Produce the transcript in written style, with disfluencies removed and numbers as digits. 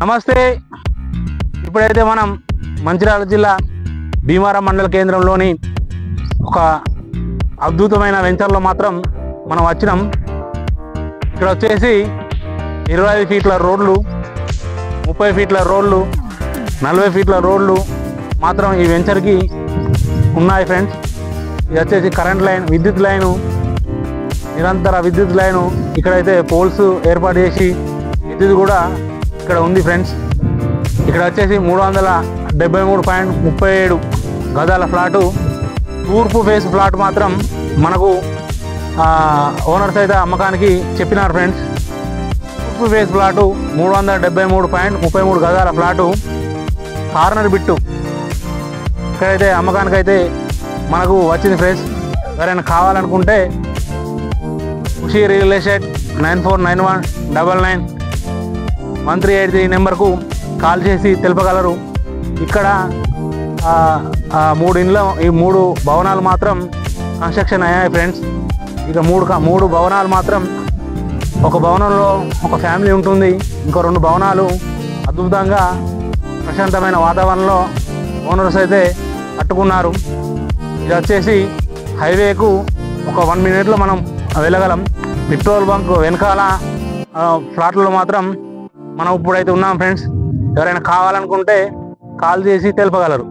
నమస్తే. ఇప్పుడైతే మనం మంచిర్యాల జిల్లా భీమారం మండల కేంద్రంలోని ఒక అద్భుతమైన వెంచర్లో మాత్రం మనం వచ్చినాం. ఇక్కడ వచ్చేసి 25 ఫీట్ల రోడ్లు, 30 ఫీట్ల రోడ్లు, 40 ఫీట్ల రోడ్లు మాత్రం ఈ వెంచర్కి ఉన్నాయి ఫ్రెండ్స్. ఇది వచ్చేసి కరెంట్ లైన్, విద్యుత్ లైను, నిరంతర విద్యుత్ లైను. ఇక్కడైతే పోల్స్ ఏర్పాటు చేసి విద్యుత్ కూడా ఇక్కడ ఉంది ఫ్రెండ్స్. ఇక్కడ వచ్చేసి 373.37 గజాల ఫ్లాటు, తూర్పు ఫేస్ ఫ్లాట్ మాత్రం మనకు ఓనర్స్ అయితే అమ్మకానికి చెప్పినారు ఫ్రెండ్స్. తూర్పు ఫేస్ ఫ్లాటు 373.33 గజాల ఫ్లాటు, కార్నర్ బిట్టు ఇక్కడైతే అమ్మకానికైతే మనకు వచ్చింది ఫ్రెండ్స్. ఎవరైనా కావాలనుకుంటే ఖుషి రియల్ ఎస్టేట్ 9491991383 నెంబర్కు కాల్ చేసి తెలుపగలరు. ఇక్కడ 3 ఇండ్ల, ఈ 3 భవనాలు మాత్రం కన్స్ట్రక్షన్ అయ్యాయి ఫ్రెండ్స్. ఇక 3 భవనాలు మాత్రం, ఒక భవనంలో ఒక ఫ్యామిలీ ఉంటుంది, ఇంకో 2 భవనాలు అద్భుతంగా ప్రశాంతమైన వాతావరణంలో ఓనర్స్ అయితే కట్టుకున్నారు. ఇది వచ్చేసి హైవేకు ఒక 1 మినిట్లో మనం వెళ్ళగలం. పెట్రోల్ బంక్ వెనకాల ఫ్లాట్లో మాత్రం మనం ఇప్పుడైతే ఉన్నాం ఫ్రెండ్స్. ఎవరైనా కావాలనుకుంటే కాల్ చేసి తెలుపగలరు.